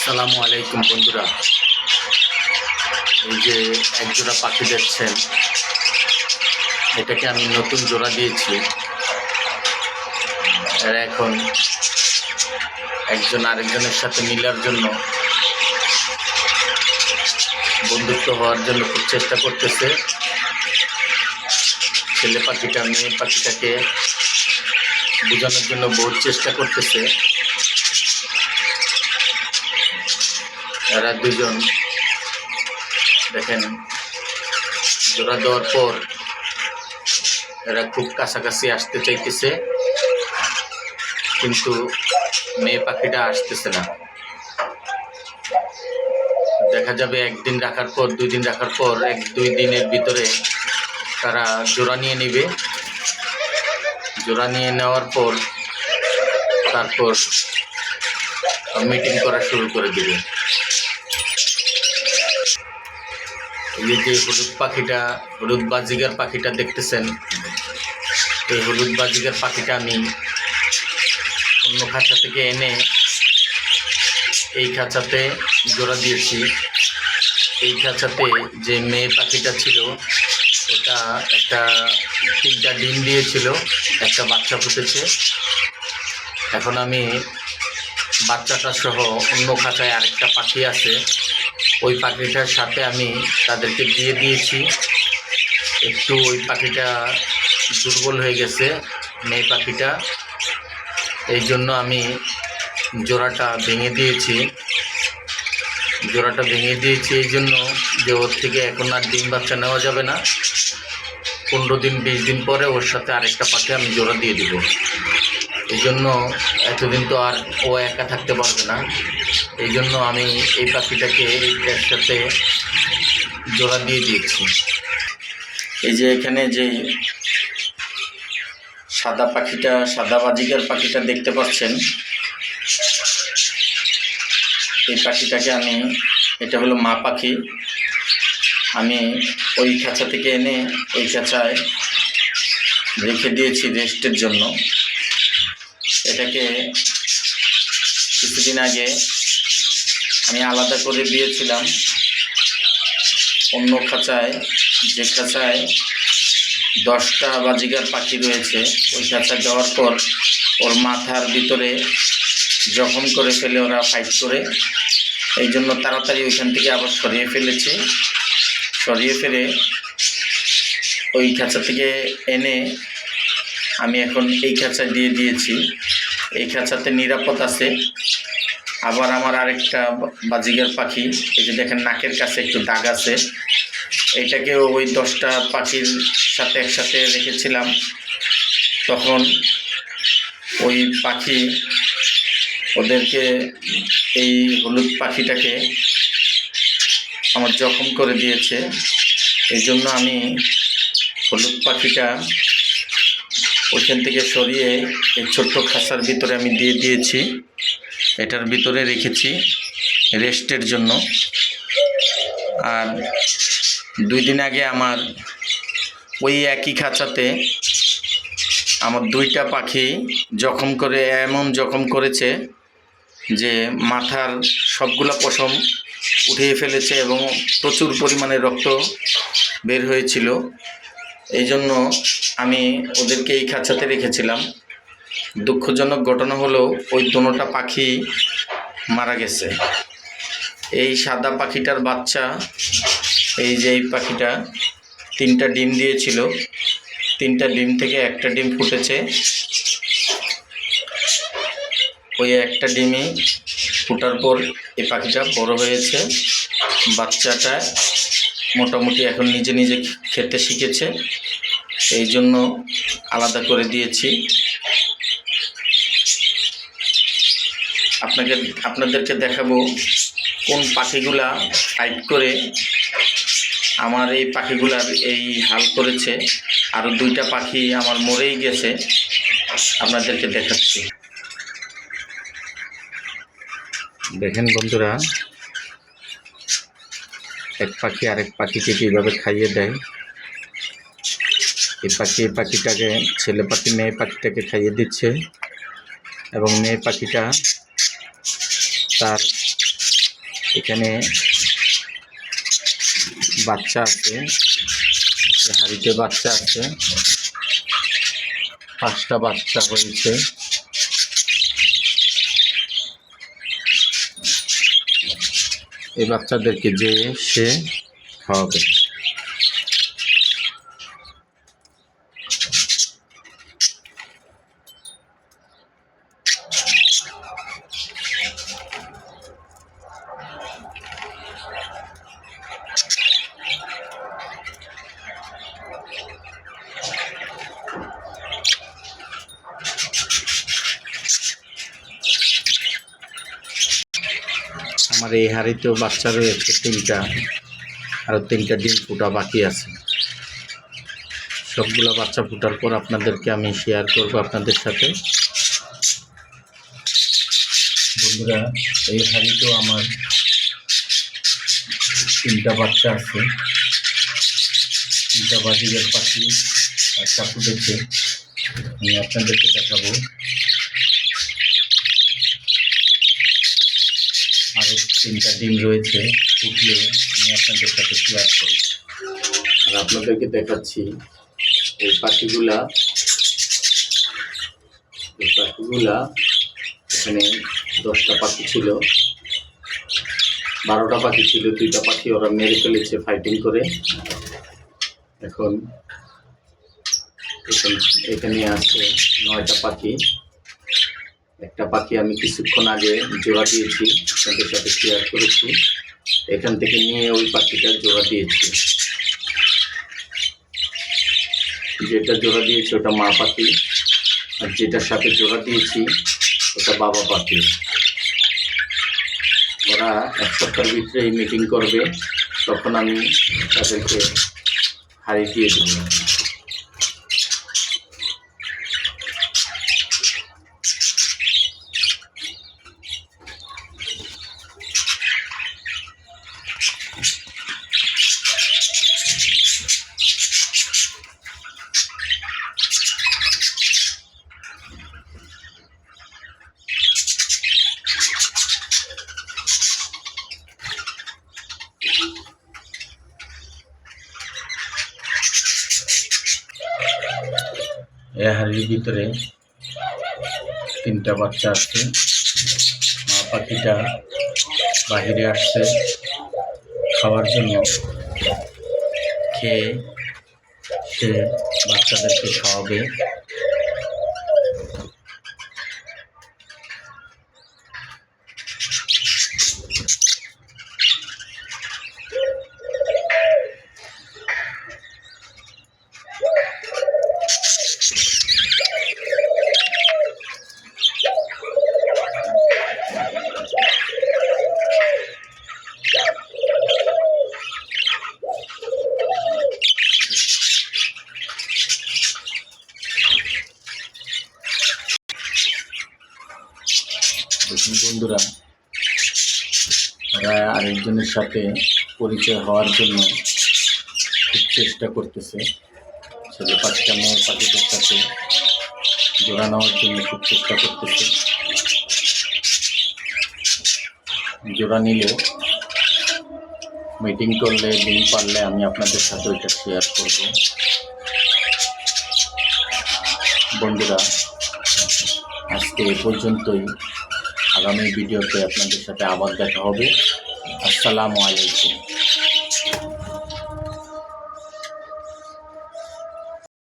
আসসালামু আলাইকুম বন্ধুরা। এই যে এক জোড়া পাখি দেখছেন, এটাকে আমি নতুন জোড়া দিয়েছি। এরা এখন একজন আরেকজনের সাথে মিলার জন্য, বন্ধুত্ব হওয়ার জন্য খুব চেষ্টা করতেছে। ছেলে পাখিটা মেয়ে পাখিটাকে বোঝানোর জন্য বহুত চেষ্টা করতেছে। এরা দুজন দেখেন, জোড়া দেওয়ার পর এরা খুব কাছাকাছি আসতে চাইতেছে, কিন্তু মেয়ে পাখিটা আসতেছে না। দেখা যাবে একদিন রাখার পর, 2 দিন রাখার পর, 1-2 দিনের ভিতরে তারা জোড়া নিয়ে নেবে। জোড়া নিয়ে নেওয়ার পর তারপর মিটিং করা শুরু করে দেবে। এই যে হলুদ পাখিটা, হলুদ বাজিগার পাখিটা দেখতেছেন, এই হলুদ বাজিগার পাখিটা আমি অন্য খাঁচা থেকে এনে এই খাঁচাতে জোড়া দিয়েছি। এই খাঁচাতে যে মেয়ে পাখিটা ছিল, ওটা একটা 3টা ডিম দিয়েছিল, একটা বাচ্চা ফুটেছে। এখন আমি বাচ্চাটা সহ অন্য খাঁচায় আরেকটা পাখি আছে, ওই পাখিটার সাথে আমি তাদেরকে দিয়ে দিয়েছি। একটু ওই পাখিটা দুর্বল হয়ে গেছে, মেয়ে পাখিটা, এই জন্য আমি জোড়াটা ভেঙে দিয়েছি। এই জন্য যে ওর থেকে এখন আর ডিম বাচ্চা নেওয়া যাবে না। 15 দিন 20 দিন পরে ওর সাথে আরেকটা পাখি আমি জোড়া দিয়ে দিব। এই জন্য এতদিন তো আর ও একা থাকতে পারবে না, এই জন্য আমি এই পাখিটাকে এইটার সাথে জোড়া দিয়ে দিয়েছি। এই যে এখানে যে সাদা পাখিটা, সাদা বাজিকার পাখিটা দেখতে পাচ্ছেন, এই পাখিটাকে আমি, এটা হলো মা পাখি, আমি ওই খাঁচা থেকে এনে এই খাঁচায় রেখে দিয়েছি রেস্টের জন্য। এটাকে কিছুদিন আগে আমি আলাদা করে দিয়েছিলাম অন্য খাঁচায়, যে খাঁচায় 10টা বাজিগার পাখি রয়েছে। ওই খাঁচায় দেওয়ার পর ওর মাথার ভিতরে জখম করে ফেলে ওরা ফাইট করে, এই জন্য তাড়াতাড়ি ওইখান থেকে আবার সরিয়ে ফেলেছি। সরিয়ে ফেলে ওই খাঁচা থেকে এনে আমি এখন এই খাঁচায় দিয়ে দিয়েছি। এই খাঁচাতে নিরাপদ আছে। আবার আমার আরেকটা বাজিগার পাখি, এই যে দেখেন নাকের কাছে একটু দাগ আছে, এটাকেও ওই 10টা পাখির সাথে একসাথে রেখেছিলাম। তখন ওই পাখি ওদেরকে, এই হলুদ পাখিটাকে আমার জখম করে দিয়েছে। এই জন্য আমি হলুদ পাখিটা ওইখান থেকে সরিয়ে এই ছোট্ট খাঁচার ভিতরে আমি দিয়ে দিয়েছি। এটার ভিতরে রেখেছি রেস্টের জন্য। আর 2 দিন আগে আমার ওই একই খাঁচাতে আমার 2টা পাখি জখম করে, এমন জখম করেছে যে মাথার সবগুলা পশম উঠিয়ে ফেলেছে এবং প্রচুর পরিমাণে রক্ত বের হয়েছিল। এই জন্য আমি ওদেরকে এই খাঁচাতে রেখেছিলাম। দুঃখজনক ঘটনা হলো ওই দোনোটা পাখি মারা গেছে। এই সাদা পাখিটার বাচ্চা, এই যে এই পাখিটা 3টা ডিম দিয়েছিল, 3টা ডিম থেকে একটা ডিম ফুটেছে। ওই একটা ডিমই ফুটার পর এই পাখিটা বড় হয়েছে। বাচ্চাটা মোটামুটি এখন নিজে নিজে খেতে শিখেছে, এই জন্য আলাদা করে দিয়েছি। আপনাদেরকে দেখাবো কোন পাখিগুলা ফাইট করে আমার এই পাখিগুলার এই হাল করেছে। আরও 2টা পাখি আমার মরেই গেছে, আপনাদেরকে দেখাচ্ছি। দেখেন বন্ধুরা, এক পাখি আরেক পাখিকে কীভাবে খাইয়ে দেয়। এই পাখিটাকে, ছেলে পাখি মেয়ে পাখিটাকে খাইয়ে দিচ্ছে এবং মেয়ে পাখিটা তার এখানে বাচ্চা আছে, হাঁড়িতে বাচ্চা আছে, 5টা বাচ্চা হয়েছে। এই বাচ্চাদেরকে যে সে খাওয়াবে। আমার এই হাঁড়িতেও বাচ্চা রয়েছে 3টা, আরও 3টা ডিম ফুটা বাকি আছে। সবগুলো বাচ্চা ফুটার পর আপনাদেরকে আমি শেয়ার করব আপনাদের সাথে। বন্ধুরা, এই হাঁড়িতেও আমার 3টা বাচ্চা আছে। 3টা বাজিগার পাখি একটা ফুটেছে, আমি আপনাদেরকে দেখাবো। আরও 3টা ডিম রয়েছে, ফুটলে আমি আপনাদের সাথে শেয়ার করব। আর আপনাদেরকে দেখাচ্ছি এই পাখিগুলা এখানে 10টা পাখি ছিল, 12টা পাখি ছিল, 2টা পাখি ওরা মেরে ফেলেছে ফাইটিং করে। এখন এখানে আছে 9টা পাখি। একটা পাখি আমি কিছুক্ষণ আগে জোড়া দিয়েছি, আপনাদের সাথে শেয়ার করেছি। এখান থেকে নিয়ে ওই পাখিটা জোড়া দিয়েছি। যেটা জোড়া দিয়েছি ওটা মা পাখি, আর যেটার সাথে জোড়া দিয়েছি ওটা বাবা পাখি। ওরা 1 সপ্তাহের ভিতরেই মিটিং করবে, তখন আমি তাদেরকে হারিয়ে দিয়ে দেব। এই হাঁড়ির ভিতরে 3টা বাচ্চা আছে। মা পাখিটা বাহিরে আসছে খাওয়ার জন্য, খেয়ে সে বাচ্চাদেরকে খাওয়াবে। দেখুন বন্ধুরা, ওরা আরেকজনের সাথে পরিচয় হওয়ার জন্য খুব চেষ্টা করতেছে। ছেলে পাখিটা মেয়ের পাখিদের সাথে জোড়া নেওয়ার জন্য খুব চেষ্টা করতেছে। জোড়া নিলে, মিটিং করলে, ডিম পারলে আমি আপনাদের সাথে ওইটা শেয়ার করব। বন্ধুরা, আজকে এ পর্যন্তই। আগামী ভিডিওতে আপনাদের সাথে আবার দেখা হবে। আসসালামু আলাইকুম।